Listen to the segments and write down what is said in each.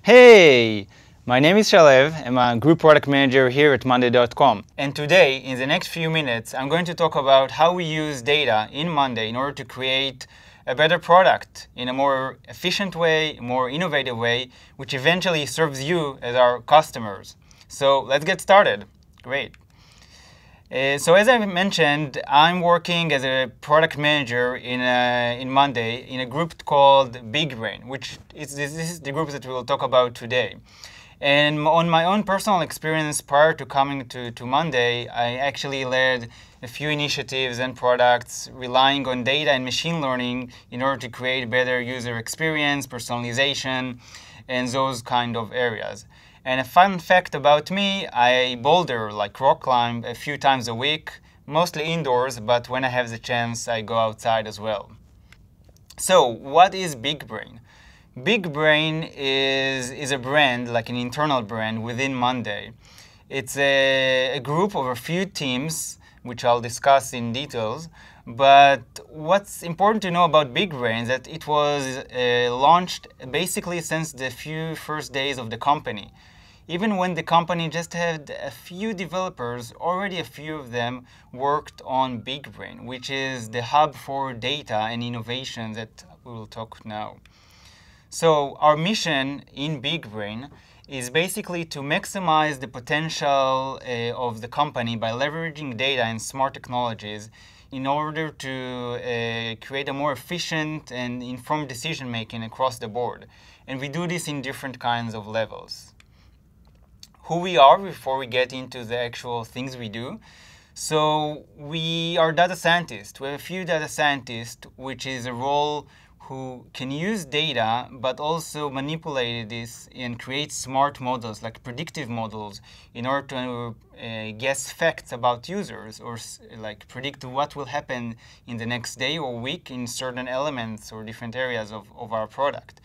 Hey! My name is Shalev. I'm a group product manager here at monday.com. And today, in the next few minutes, I'm going to talk about how we use data in Monday in order to create a better product in a more efficient way, a more innovative way, which eventually serves you as our customers. So let's get started. Great. So as I mentioned, I'm working as a product manager in Monday in a group called Big Brain, which this is the group that we will talk about today. And on my own personal experience prior to coming to Monday, I actually led a few initiatives and products relying on data and machine learning in order to create better user experience, personalization, and those kind of areas. And a fun fact about me, I boulder, like rock climb, a few times a week, mostly indoors, but when I have the chance, I go outside as well. So what is Big Brain? Big Brain is a brand, like an internal brand within Monday. It's a group of a few teams, which I'll discuss in details. But what's important to know about Big Brain is that it was launched basically since the first days of the company. Even when the company just had a few developers, already a few of them worked on Big Brain, which is the hub for data and innovation that we will talk now. So our mission in Big Brain is basically to maximize the potential of the company by leveraging data and smart technologies in order to create a more efficient and informed decision-making across the board. And we do this in different kinds of levels. Who we are before we get into the actual things we do. So we are data scientists. We have a few data scientists, which is a role who can use data, but also manipulate this and create smart models, like predictive models, in order to guess facts about users or like predict what will happen in the next day or week in certain elements or different areas of our product.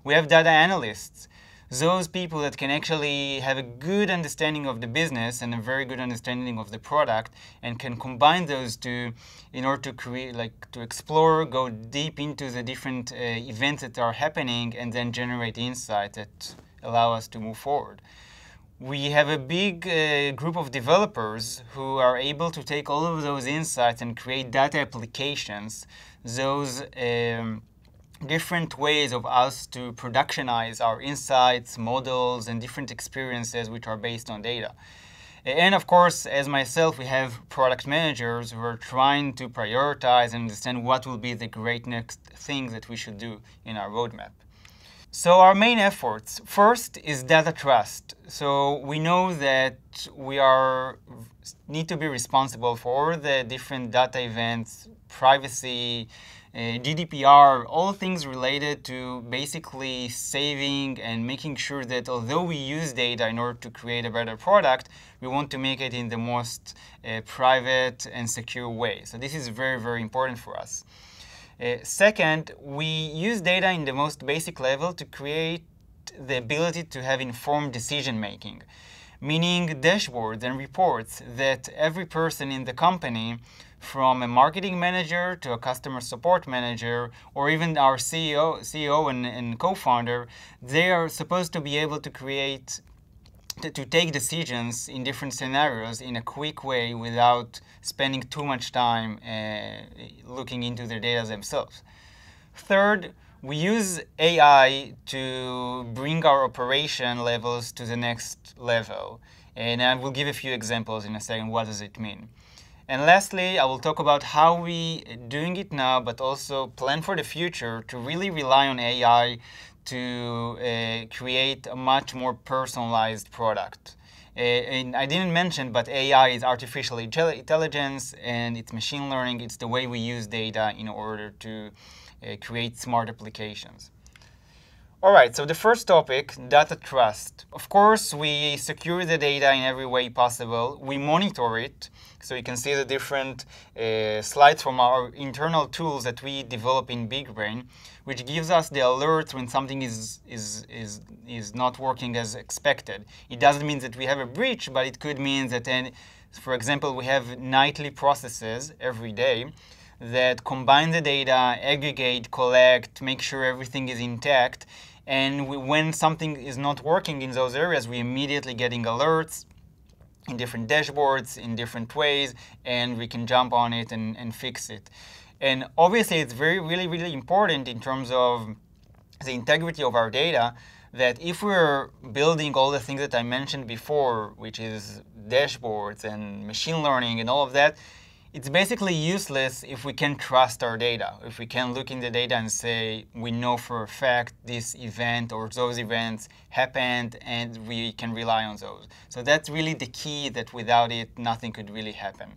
We have data analysts. Those people that can actually have a good understanding of the business and a very good understanding of the product and can combine those two in order to create, to explore, go deep into the different events that are happening and then generate insights that allow us to move forward. We have a big group of developers who are able to take all of those insights and create data applications, those different ways of us to productionize our insights, models, and different experiences which are based on data. And of course, as myself, we have product managers who are trying to prioritize and understand what will be the great next thing that we should do in our roadmap. So our main efforts, first is data trust. So we know that we need to be responsible for the different data events, privacy, GDPR, all things related to basically saving and making sure that although we use data in order to create a better product, we want to make it in the most private and secure way. So this is very, very important for us. Second, we use data in the most basic level to create the ability to have informed decision-making, meaning dashboards and reports that every person in the company, from a marketing manager to a customer support manager, or even our CEO and co-founder, they are supposed to be able to take decisions in different scenarios in a quick way without spending too much time looking into their data themselves. Third, we use AI to bring our operation levels to the next level. And I will give a few examples in a second. What does it mean? And lastly, I will talk about how we are doing it now, but also plan for the future to really rely on AI to create a much more personalized product. And I didn't mention, but AI is artificial intelligence and it's machine learning. It's the way we use data in order to create smart applications. All right, so the first topic, data trust. Of course, we secure the data in every way possible. We monitor it. So you can see the different slides from our internal tools that we develop in Big Brain, which gives us the alerts when something is not working as expected. It doesn't mean that we have a breach, but it could mean that, for example, we have nightly processes every day that combine the data, aggregate, collect, make sure everything is intact. And when something is not working in those areas, we immediately getting alerts in different dashboards, in different ways, and we can jump on it and fix it. And obviously, it's really important in terms of the integrity of our data, that if we're building all the things that I mentioned before, which is dashboards and machine learning and all of that, it's basically useless if we can't trust our data. If we can look in the data and say, we know for a fact this event or those events happened and we can rely on those. So that's really the key, that without it, nothing could really happen.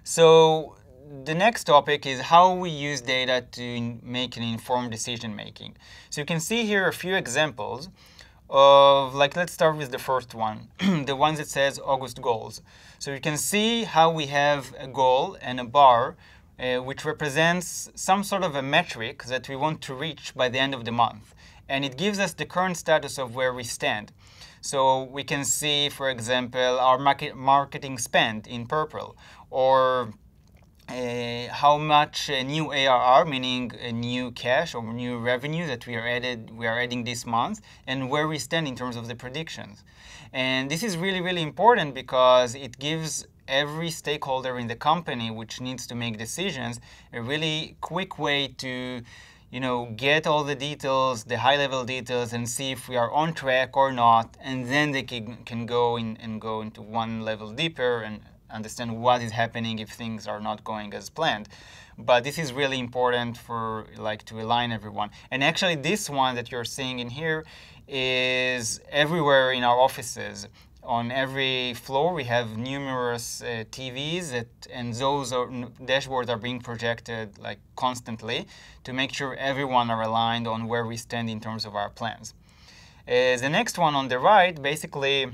So the next topic is how we use data to make an informed decision making. So you can see here a few examples of, like, let's start with the first one, the one that says August goals. So you can see how we have a goal and a bar, which represents some sort of a metric that we want to reach by the end of the month. And it gives us the current status of where we stand. So we can see, for example, our marketing spend in purple, or how much new ARR, meaning new cash or new revenue that we are adding this month, and where we stand in terms of the predictions. And this is really important because it gives every stakeholder in the company which needs to make decisions a really quick way to get all the details, the high-level details, and see if we are on track or not, and then they can go in and go into one level deeper and understand what is happening if things are not going as planned. But this is really important for to align everyone. And actually, this one that you're seeing in here is everywhere in our offices. On every floor, we have numerous TVs and those dashboards are being projected constantly to make sure everyone are aligned on where we stand in terms of our plans. The next one on the right, basically,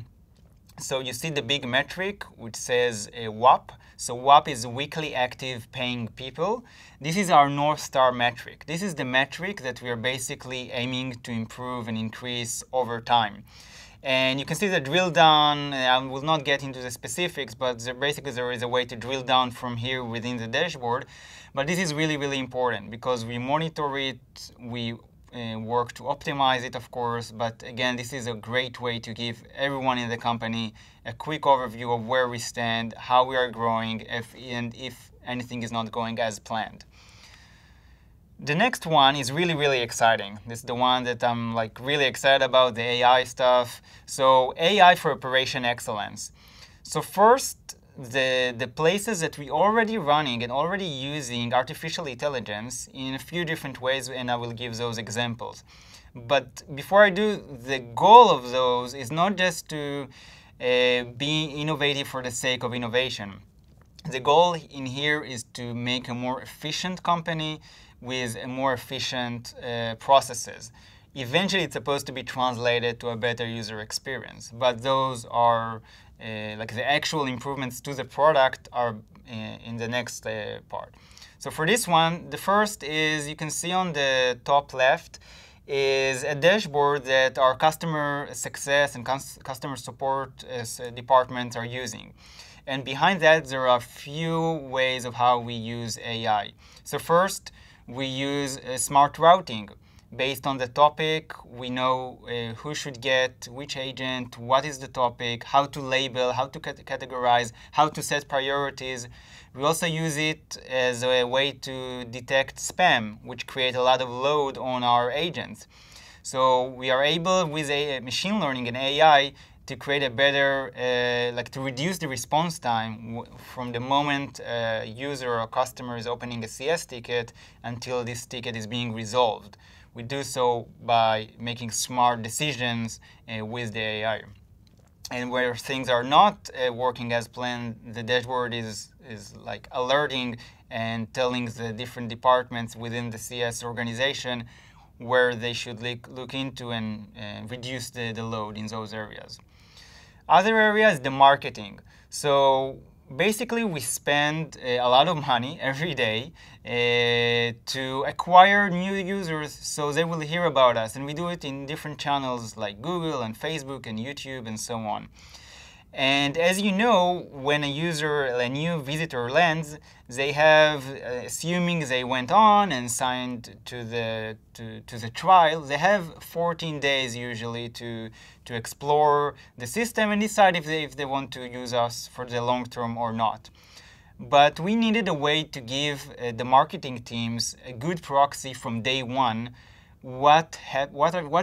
so you see the big metric, which says WAP. So WAP is weekly active paying people. This is our North Star metric. This is the metric that we are basically aiming to improve and increase over time. And you can see the drill down. I will not get into the specifics, but basically there is a way to drill down from here within the dashboard. But this is really important because we monitor it, we work to optimize it, of course. But again, this is a great way to give everyone in the company a quick overview of where we stand, how we are growing, and if anything is not going as planned. The next one is really exciting. This is the one that I'm really excited about, the AI stuff. So AI for operation excellence. So first, the places that we already running and already using artificial intelligence in a few different ways, and I will give those examples. But before I do, the goal of those is not just to be innovative for the sake of innovation. The goal in here is to make a more efficient company with a more efficient processes. Eventually, it's supposed to be translated to a better user experience. But those are the actual improvements to the product are in the next part. So for this one, the first is, you can see on the top left, is a dashboard that our customer success and customer support departments are using. And behind that, there are a few ways of how we use AI. So first, we use smart routing. Based on the topic, we know who should get which agent, what is the topic, how to label, how to categorize, how to set priorities. We also use it as a way to detect spam, which create a lot of load on our agents. So we are able, with machine learning and AI, to create a better, to reduce the response time from the moment a user or a customer is opening a CS ticket until this ticket is being resolved. We do so by making smart decisions with the AI. And where things are not working as planned, the dashboard is alerting and telling the different departments within the CS organization where they should look into and reduce the load in those areas. Other area is the marketing. So basically, we spend a lot of money every day to acquire new users so they will hear about us. And we do it in different channels like Google and Facebook and YouTube and so on. And as you know, when a new visitor lands, they have, assuming they went on and signed to the trial, they have 14 days usually to explore the system and decide if they want to use us for the long term or not. But we needed a way to give the marketing teams a good proxy from day one what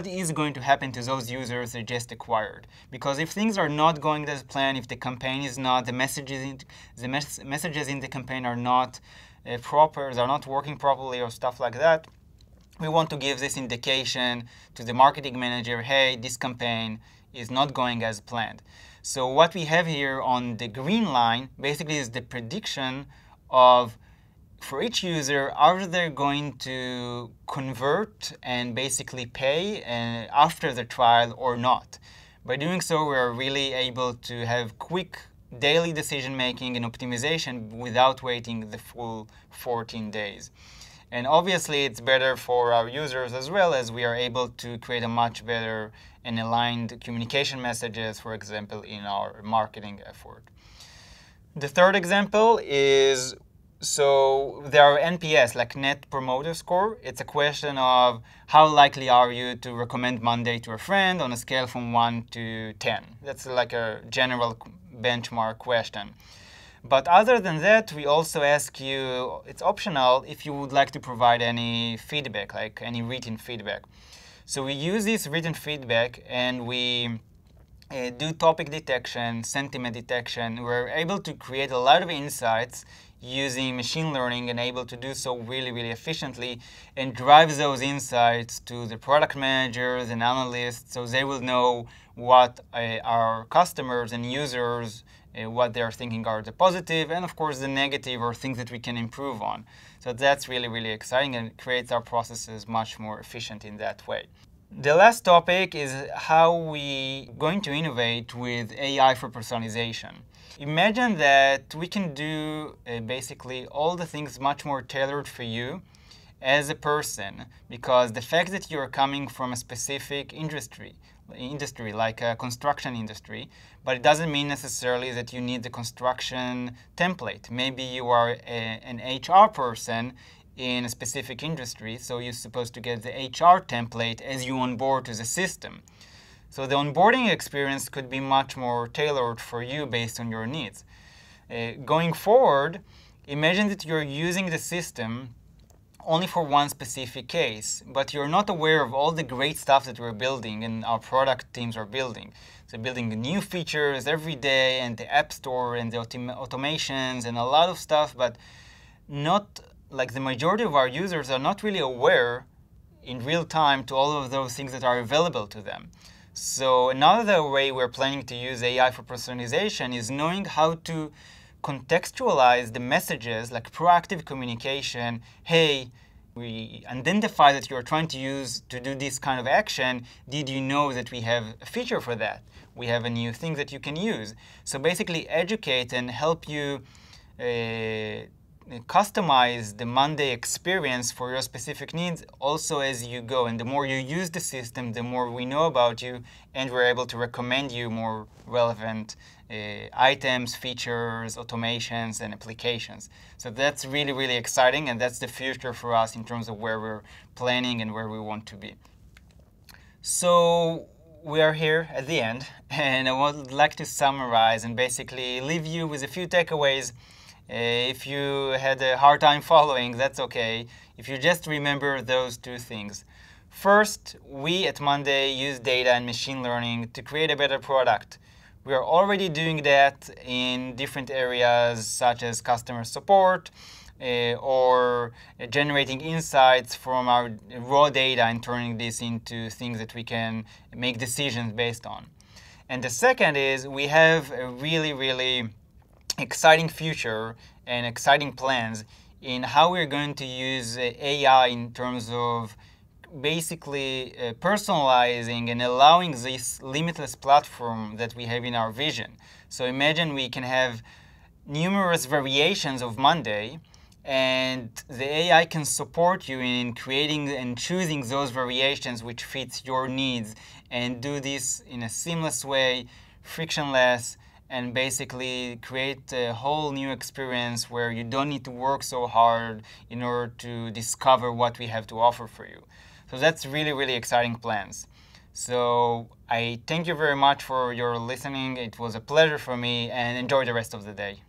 is going to happen to those users they just acquired. Because if things are not going as planned, if the campaign is not, the messages in the campaign are not proper, they're not working properly or stuff like that, we want to give this indication to the marketing manager, hey, this campaign is not going as planned. So what we have here on the green line basically is the prediction of, for each user, are they going to convert and basically pay after the trial or not. By doing so, we are really able to have quick daily decision making and optimization without waiting the full 14 days. And obviously, it's better for our users as well, as we are able to create a much better and aligned communication messages, for example, in our marketing effort. The third example is, so there are NPS, like Net Promoter Score. It's a question of how likely are you to recommend Monday to a friend on a scale from 1 to 10. That's like a general benchmark question. But other than that, we also ask you, it's optional, if you would like to provide any feedback, like any written feedback. So we use this written feedback and we do topic detection, sentiment detection. We're able to create a lot of insights using machine learning and able to do so really, really efficiently and drive those insights to the product managers and analysts so they will know what our customers and users, what they're thinking are the positive and, of course, the negative or things that we can improve on. So that's really, really exciting and creates our processes much more efficient in that way. The last topic is how we going to innovate with AI for personalization. Imagine that we can do basically all the things much more tailored for you as a person, because the fact that you're coming from a specific industry like a construction industry, but it doesn't mean necessarily that you need the construction template. Maybe you are an HR person in a specific industry, so you're supposed to get the HR template as you onboard to the system. So the onboarding experience could be much more tailored for you based on your needs. Going forward, imagine that you're using the system only for one specific case, but you're not aware of all the great stuff that we're building and our product teams are building. So building new features every day and the App Store and the automations and a lot of stuff, but not like the majority of our users are not really aware in real time to all of those things that are available to them. So another way we're planning to use AI for personalization is knowing how to contextualize the messages, like proactive communication. Hey, we identify that you're trying to do this kind of action. Did you know that we have a feature for that? We have a new thing that you can use. So basically educate and help you customize the Monday experience for your specific needs also as you go. And the more you use the system, the more we know about you, and we're able to recommend you more relevant items, features, automations, and applications. So that's really, really exciting, and that's the future for us in terms of where we're planning and where we want to be. So we are here at the end, and I would like to summarize and basically leave you with a few takeaways. If you had a hard time following, that's okay. If you just remember those two things. First, we at Monday use data and machine learning to create a better product. We are already doing that in different areas such as customer support or generating insights from our raw data and turning this into things that we can make decisions based on. And the second is we have a really, really exciting future and exciting plans in how we're going to use AI in terms of basically personalizing and allowing this limitless platform that we have in our vision. So imagine we can have numerous variations of Monday, and the AI can support you in creating and choosing those variations which fits your needs, and do this in a seamless way, frictionless, and basically create a whole new experience where you don't need to work so hard in order to discover what we have to offer for you. So that's really, really exciting plans. So I thank you very much for your listening. It was a pleasure for me, and enjoy the rest of the day.